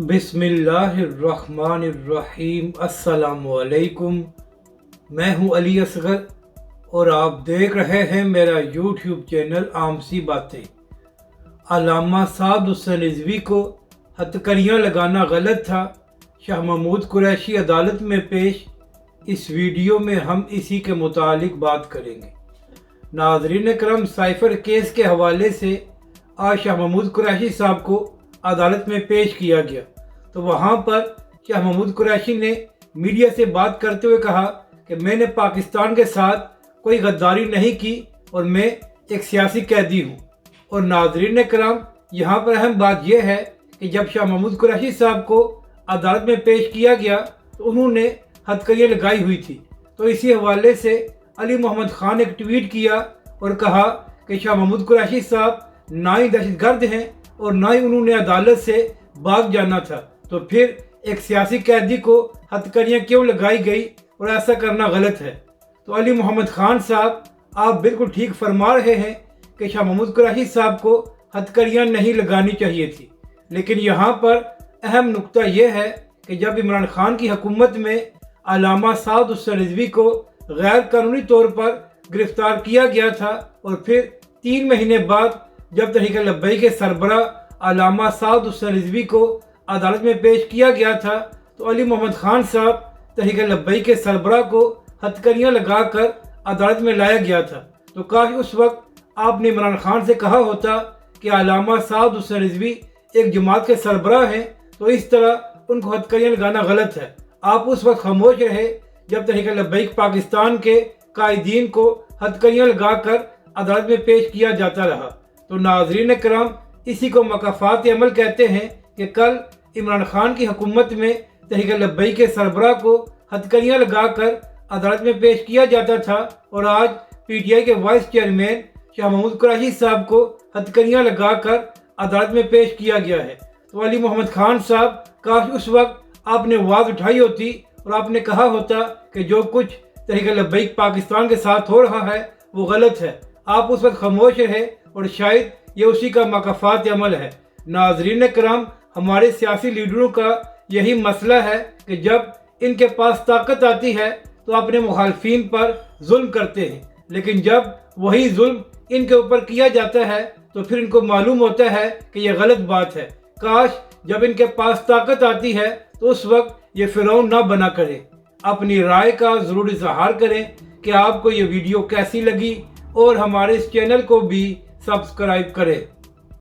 बिस्मिल्लाहिर्रहमानिर्रहीम। अस्सलामुअलैकुम। मैं हूं अली असगर और आप देख रहे हैं मेरा यूट्यूब चैनल आमसी बातें। अल्लामा साद हुसैन रिजवी को हथकड़ियाँ लगाना गलत था, शाह महमूद कुरैशी अदालत में पेश। इस वीडियो में हम इसी के मुतालिक बात करेंगे। नाज़रीन करम, साइफर केस के हवाले से आज शाह महमूद कुरैशी साहब को अदालत में पेश किया गया, तो वहाँ पर शाह महमूद कुरैशी ने मीडिया से बात करते हुए कहा कि मैंने पाकिस्तान के साथ कोई गद्दारी नहीं की और मैं एक सियासी कैदी हूँ। और नाज़रीन करम, यहाँ पर अहम बात यह है कि जब शाह महमूद कुरैशी साहब को अदालत में पेश किया गया तो उन्होंने हथकड़ियाँ लगाई हुई थी। तो इसी हवाले से अली मोहम्मद खान ने एक ट्वीट किया और कहा कि शाह महमूद कुरैशी साहब ना ही दहशतगर्द हैं और ना ही उन्होंने अदालत से भाग जाना था, तो फिर एक सियासी कैदी को हथकड़ियाँ क्यों लगाई गई और ऐसा करना गलत है। तो अली मोहम्मद खान साहब, आप बिल्कुल ठीक फरमा रहे हैं कि शाह महमूद कुरैशी साहब को हथकड़ियाँ नहीं लगानी चाहिए थी। लेकिन यहाँ पर अहम नुक्ता यह है कि जब इमरान खान की हुकूमत में अल्लामा साद हुसैन रिजवी को गैर कानूनी तौर पर गिरफ्तार किया गया था और फिर 3 महीने बाद जब तहरीक लब्बैक के सरबरा अल्लामा साद हुसैन रिजवी को अदालत में पेश किया गया था, तो अली मोहम्मद खान साहब तहरीक लब्बैक के सरबरा को हथकड़ियाँ लगाकर अदालत में लाया गया था। तो काश उस वक्त आपने इमरान खान से कहा होता कि अल्लामा साद हुसैन रिजवी एक जमात के सरबरा हैं, तो इस तरह उनको हथकड़ियाँ लगाना गलत है। आप उस वक्त खामोश रहे जब तहरीक लब्बैक पाकिस्तान के कायदीन को हथकड़ियाँ लगाकर अदालत में पेश किया जाता रहा। तो नाज़रीन करम, इसी को मकाफात अमल कहते हैं कि कल इमरान खान की हुकूमत में तहरीक लब्बैक के सरबरा को हथकड़ियाँ लगाकर अदालत में पेश किया जाता था और आज पीटीआई के वाइस चेयरमैन शाह महमूद कुरैशी साहब को हथकड़ियाँ लगाकर अदालत में पेश किया गया है। तो अली मोहम्मद खान साहब, काश उस वक्त आपने आवाज़ उठाई होती और आपने कहा होता कि जो कुछ तहरीक लब्बैक पाकिस्तान के साथ हो रहा है वो गलत है। आप उस वक्त खामोश रहे और शायद ये उसी का मकाफात अमल है। नाज़रीन करम, हमारे सियासी लीडरों का यही मसला है कि जब इनके पास ताकत आती है तो अपने मुखालफिन पर जुल्म करते हैं, लेकिन जब वही जुल्म इनके ऊपर किया जाता है तो फिर इनको मालूम होता है कि यह गलत बात है। काश जब इनके पास ताकत आती है तो उस वक्त ये फिरौन ना बना करें। अपनी राय का ज़रूर इज़हार करें कि आपको ये वीडियो कैसी लगी और हमारे इस चैनल को भी सब्सक्राइब करें।